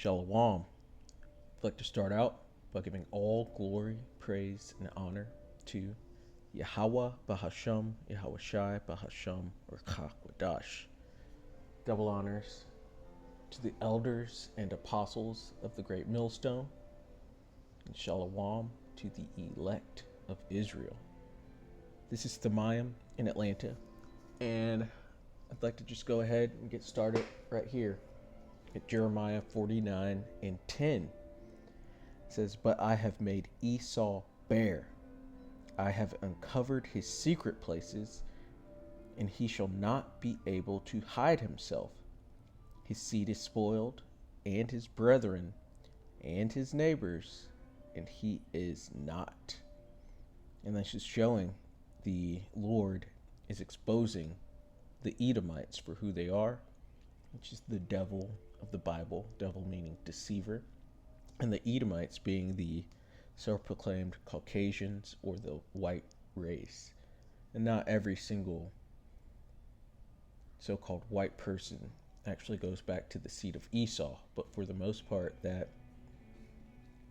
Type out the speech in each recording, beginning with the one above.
Shalom. I'd like to start out by giving all glory, praise, and honor to Yahweh Bahasham, Yahweh Shai Bahasham, or Chakwadash. Double honors to the elders and apostles of the Great Millstone, and Shalom to the elect of Israel. This is Thamayim in Atlanta, and I'd like to just go ahead and get started right here at Jeremiah 49 and 10. It says, "But I have made Esau bare. I have uncovered his secret places, and he shall not be able to hide himself. His seed is spoiled, and his brethren, and his neighbors, and he is not." And that's just showing the Lord is exposing the Edomites for who they are, which is the devil of the Bible, devil meaning deceiver, and the Edomites being the self-proclaimed Caucasians or the white race. And not every single so-called white person actually goes back to the seed of Esau, but for the most part that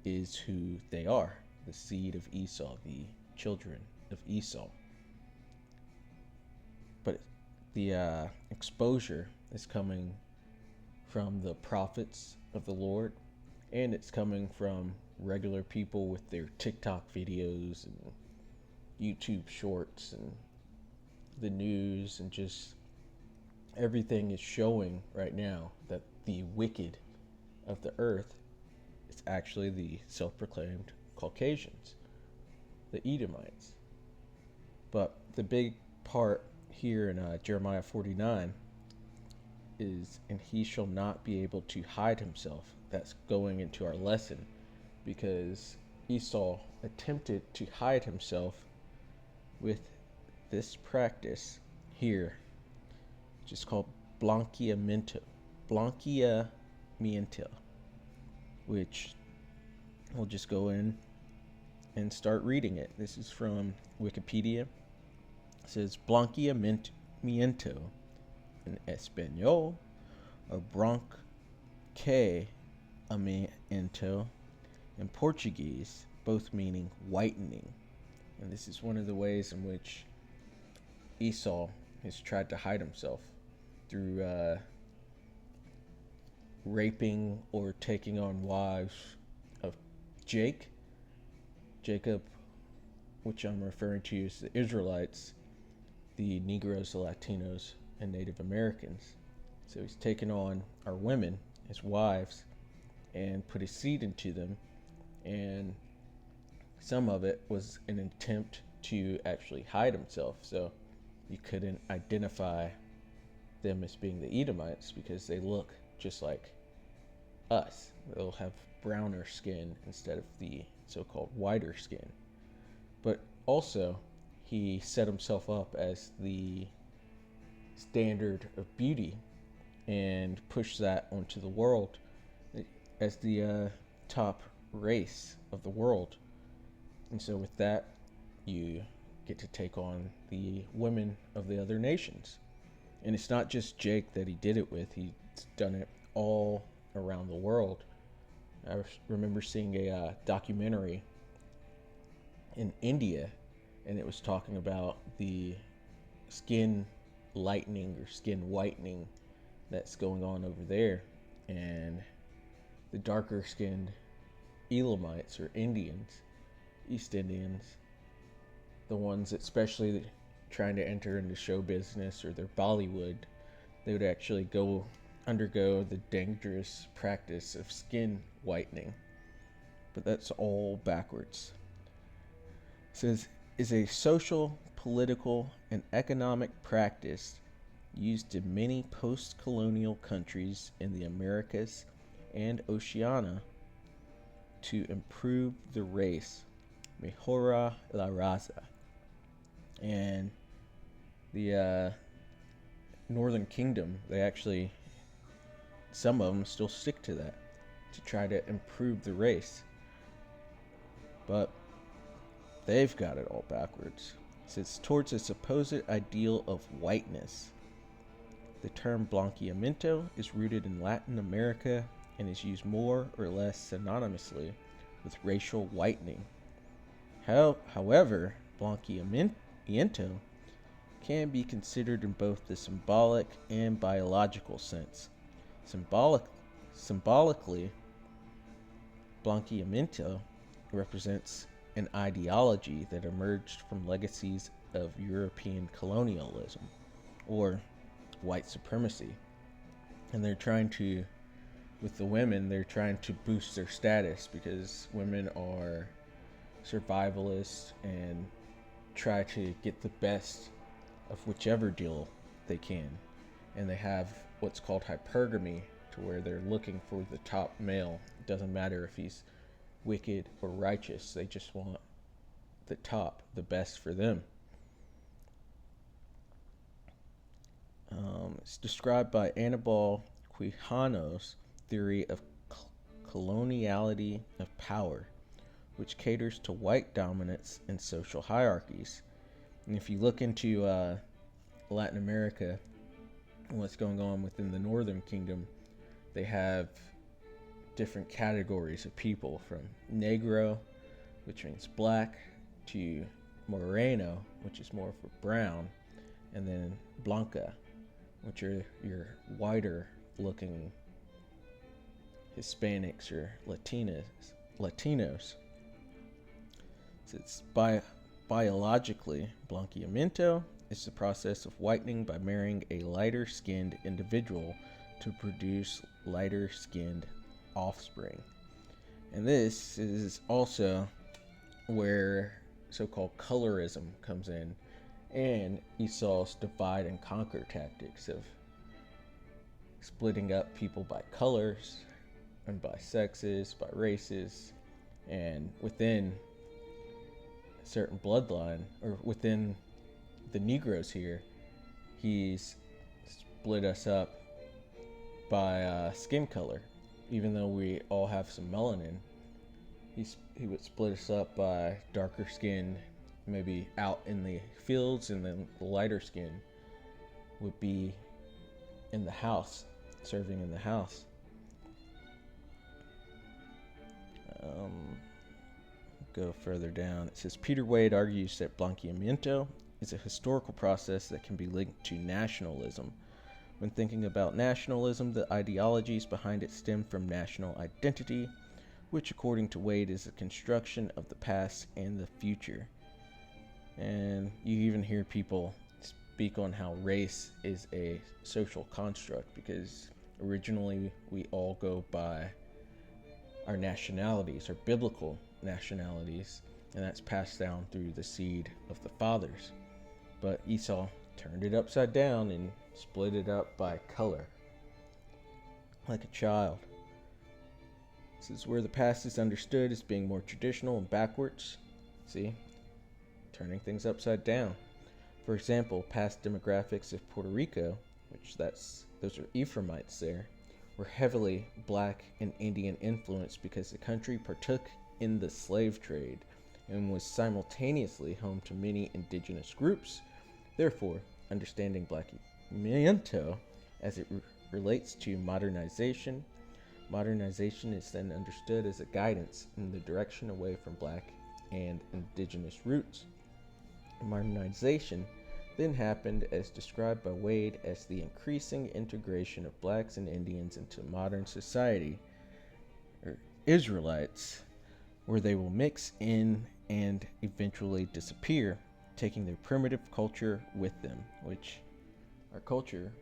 is who they are, the seed of Esau, the children of Esau. But the exposure is coming from the prophets of the Lord, and it's coming from regular people with their TikTok videos and YouTube shorts and the news, and just everything is showing right now that the wicked of the earth is actually the self-proclaimed Caucasians, the Edomites. But the big part here in Jeremiah 49 is, "And he shall not be able to hide himself." That's going into our lesson, because Esau attempted to hide himself with this practice here, which is called Blanqueamiento. Blanqueamiento, which we'll just go in and start reading it. This is from Wikipedia. It says Blanqueamiento in Espanol, or Blanqueamiento in Portuguese, both meaning whitening. And this is one of the ways in which Esau has tried to hide himself, through raping or taking on wives of Jacob, which I'm referring to as the Israelites, the Negroes, the Latinos, and Native Americans. So he's taken on our women as wives and put his seed into them, and some of it was an attempt to actually hide himself, so you couldn't identify them as being the Edomites because they look just like us. They'll have browner skin instead of the so-called whiter skin. But also, he set himself up as the standard of beauty and pushed that onto the world as the top race of the world. And so with that, you get to take on the women of the other nations. And it's not just Jake that he did it with. He's done it all around the world. I remember seeing a documentary in India, and it was talking about the skin lightening or skin whitening that's going on over there, and the darker skinned Elamites or Indians, East Indians, the ones especially trying to enter into show business or their Bollywood, they would actually undergo the dangerous practice of skin whitening. But that's all backwards. It says, "Is a social, political, and economic practice used in many post-colonial countries in the Americas and Oceania to improve the race, mejora la raza." And the Northern Kingdom, they actually, some of them still stick to that, to try to improve the race. But they've got it all backwards. It says, "Towards a supposed ideal of whiteness." The term Blanqueamiento is rooted in Latin America and is used more or less synonymously with racial whitening. However, Blanqueamiento can be considered in both the symbolic and biological sense. Symbolically, Blanqueamiento represents an ideology that emerged from legacies of European colonialism or white supremacy. And they're trying to, with the women, they're trying to boost their status because women are survivalists and try to get the best of whichever deal they can. And they have what's called hypergamy, to where they're looking for the top male. It doesn't matter if he's wicked or righteous, they just want the top, the best for them. It's described by Anibal Quijano's theory of coloniality of power, which caters to white dominance and social hierarchies. And if you look into Latin America and what's going on within the Northern Kingdom, they have different categories of people, from Negro, which means black, to Moreno, which is more for brown, and then Blanca, which are your whiter looking Hispanics or Latinos. So it's biologically, Blanqueamiento is the process of whitening by marrying a lighter skinned individual to produce lighter skinned offspring. And this is also where so-called colorism comes in, and Esau's divide and conquer tactics of splitting up people by colors and by sexes, by races, and within a certain bloodline, or within the Negroes here, he's split us up by skin color. Even though we all have some melanin, he would split us up by darker skin, maybe out in the fields, and then the lighter skin would be in the house, serving in the house. Go further down. It says Peter Wade argues that Blanqueamiento is a historical process that can be linked to nationalism. When thinking about nationalism, the ideologies behind it stem from national identity, which according to Wade is a construction of the past and the future. And you even hear people speak on how race is a social construct, because originally we all go by our nationalities, our biblical nationalities, and that's passed down through the seed of the fathers. But Esau turned it upside down and split it up by color, like a child. This is where the past is understood as being more traditional and backwards. See? Turning things upside down. For example, past demographics of Puerto Rico, those are Ephraimites there, were heavily black and Indian influenced because the country partook in the slave trade and was simultaneously home to many indigenous groups. Therefore, understanding Blanqueamiento as it relates to modernization is then understood as a guidance in the direction away from black and indigenous roots. Modernization then happened as described by Wade as the increasing integration of blacks and Indians into modern society, or Israelites, where they will mix in and eventually disappear, taking their primitive culture with them, which our culture,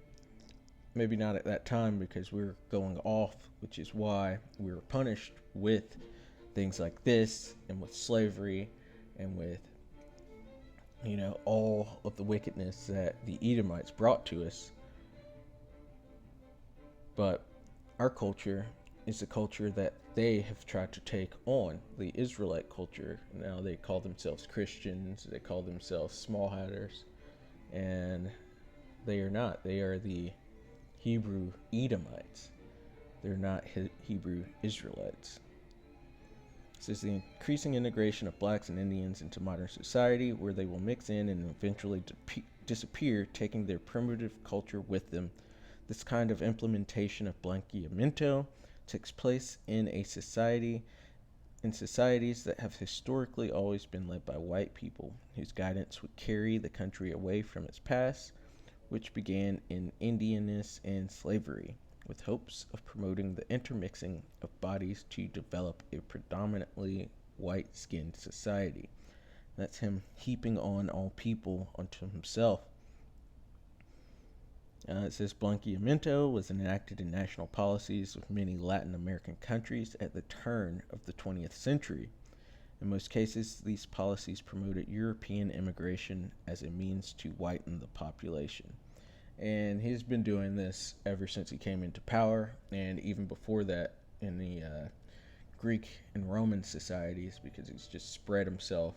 maybe not at that time because we were going off, which is why we were punished with things like this and with slavery and with, all of the wickedness that the Edomites brought to us. But our culture is the culture that they have tried to take on, the Israelite culture. Now they call themselves Christians, they call themselves small hatters, and they are not. They are the Hebrew Edomites. They're not Hebrew Israelites. This is the increasing integration of blacks and Indians into modern society, where they will mix in and eventually disappear, taking their primitive culture with them. This kind of implementation of Blanqueamiento takes place in societies that have historically always been led by white people, whose guidance would carry the country away from its past, which began in Indianness and slavery, with hopes of promoting the intermixing of bodies to develop a predominantly white-skinned society. That's him heaping on all people unto himself. It says Blanqueamiento was enacted in national policies of many Latin American countries at the turn of the 20th century. In most cases, these policies promoted European immigration as a means to whiten the population. And he's been doing this ever since he came into power, and even before that in the Greek and Roman societies, because he's just spread himself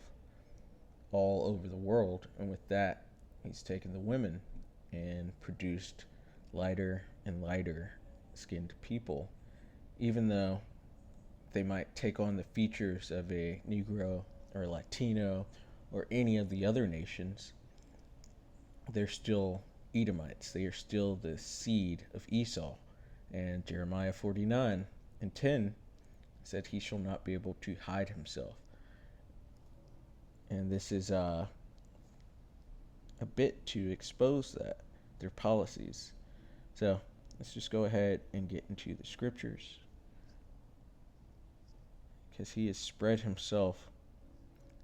all over the world. And with that, he's taken the women and produced lighter and lighter skinned people, even though they might take on the features of a Negro or Latino or any of the other nations. They're still Edomites. They are still the seed of Esau. And Jeremiah 49:10 said he shall not be able to hide himself. And this is a bit to expose that, their policies. So let's just go ahead and get into the scriptures, because he has spread himself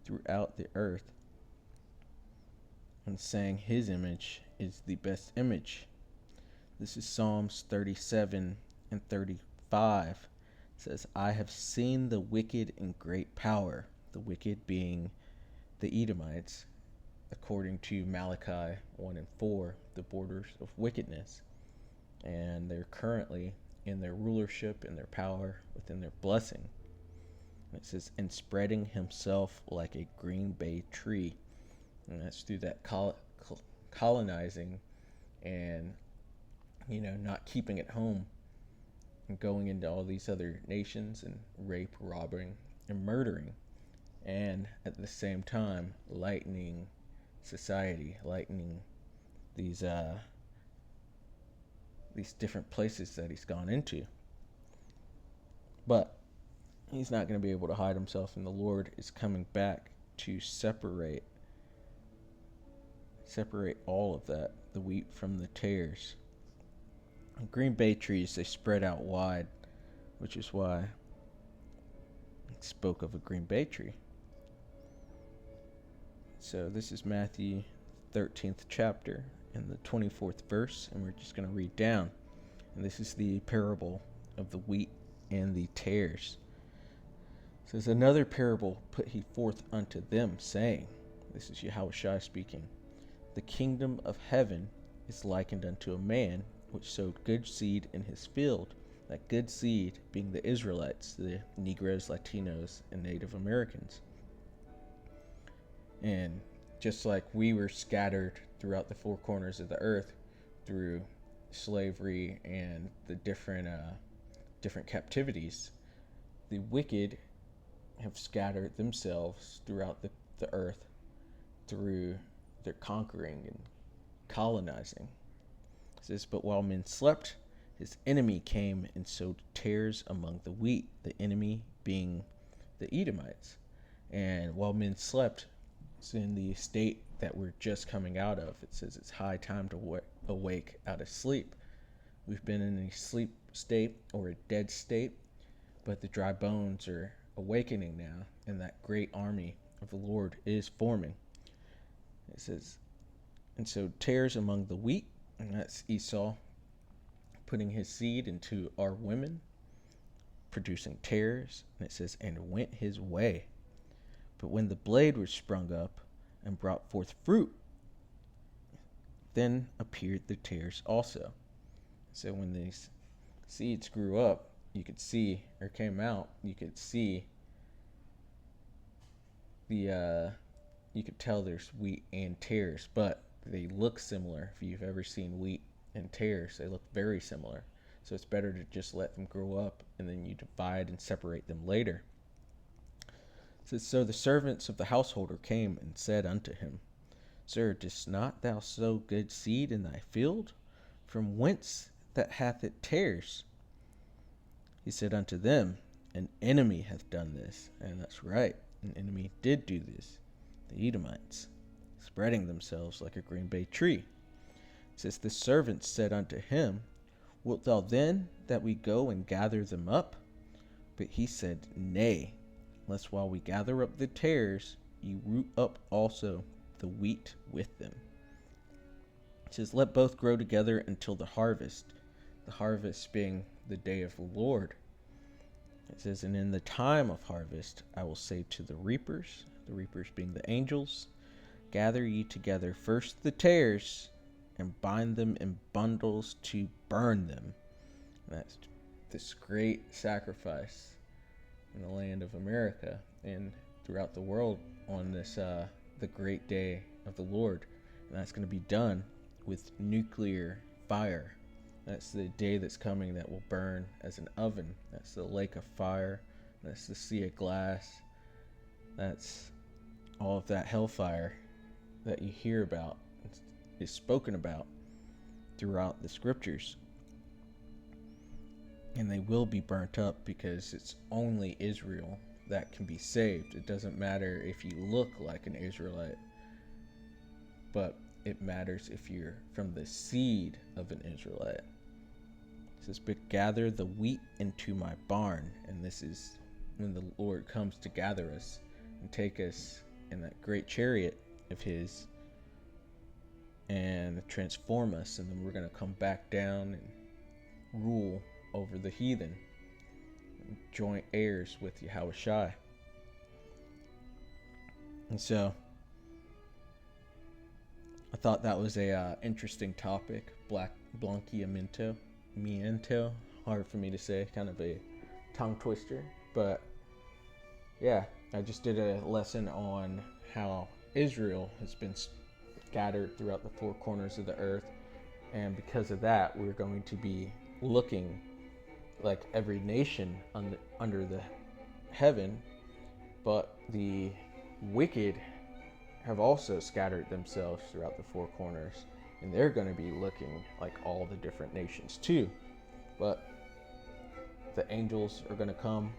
throughout the earth and saying his image is the best image. This is Psalms 37:35. It says, I have seen the wicked in great power, the wicked being the Edomites, according to Malachi 1:4, the borders of wickedness. And they're currently in their rulership and their power within their blessing. And it says, and spreading himself like a green bay tree. And that's through that colonizing and, not keeping it home and going into all these other nations and rape, robbing, and murdering. And at the same time, lightening society, lightening these different places that he's gone into. But he's not going to be able to hide himself, and the Lord is coming back to separate all of that, the wheat from the tares. And green bay trees, they spread out wide, which is why it spoke of a green bay tree. So this is Matthew 13th chapter and the 24th verse, and we're just going to read down. And this is the parable of the wheat and the tares. It says, another parable put he forth unto them, saying, this is Yahushua speaking, the kingdom of heaven is likened unto a man which sowed good seed in his field, that good seed being the Israelites, the Negroes, Latinos, and Native Americans. And just like we were scattered throughout the four corners of the earth through slavery and the different captivities, the wicked have scattered themselves throughout the earth through their conquering and colonizing. It says, but while men slept, his enemy came and sowed tares among the wheat, the enemy being the Edomites. And while men slept, it's in the state that we're just coming out of. It says it's high time to awake out of sleep. We've been in a sleep state or a dead state, but the dry bones are awakening now, and that great army of the Lord is forming. It says, and so tares among the wheat, and that's Esau putting his seed into our women, producing tares. And it says, and went his way. But when the blade was sprung up and brought forth fruit, then appeared the tares also. So when these seeds grew up, you could see, or came out, you could see you could tell there's wheat and tares, but they look similar. If you've ever seen wheat and tares, they look very similar. So it's better to just let them grow up, and then you divide and separate them later. It says, so the servants of the householder came and said unto him, Sir, didst not thou sow good seed in thy field? From whence that hath it tares? He said unto them, an enemy hath done this. And that's right, an enemy did do this. The Edomites, spreading themselves like a green bay tree. It says, the servants said unto him, wilt thou then that we go and gather them up? But he said, nay, lest while we gather up the tares, ye root up also the wheat with them. It says, let both grow together until the harvest being the day of the Lord. It says, and in the time of harvest I will say to the reapers being the angels, gather ye together first the tares, and bind them in bundles to burn them. And that's this great sacrifice in the land of America and throughout the world on this the great day of the Lord. And that's going to be done with nuclear fire. That's the day that's coming that will burn as an oven. That's the lake of fire. That's the sea of glass. That's all of that hellfire that you hear about is spoken about throughout the scriptures. And they will be burnt up because it's only Israel that can be saved. It doesn't matter if you look like an Israelite, but it matters if you're from the seed of an Israelite. It says, but gather the wheat into my barn. And this is when the Lord comes to gather us and take us in that great chariot of his and transform us. And then we're going to come back down and rule over the heathen, joint heirs with Yahushua. And so I thought that was a interesting topic. Blanqueamiento, hard for me to say, kind of a tongue twister, but yeah, I just did a lesson on how Israel has been scattered throughout the four corners of the earth, and because of that, we're going to be looking like every nation under the heaven, but the wicked have also scattered themselves throughout the four corners, and they're going to be looking like all the different nations too. But the angels are going to come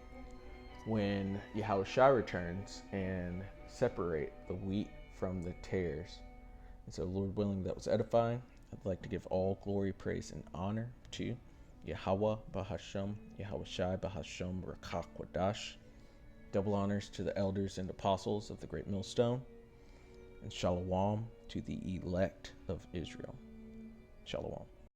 when Yahushua returns and separate the wheat from the tares. And so, Lord willing, that was edifying. I'd like to give all glory, praise, and honor to Yahweh Bahasham, Yahushua Bahasham Rakach Wadash. Double honors to the elders and apostles of the Great Millstone. And Shalom to the elect of Israel. Shalom.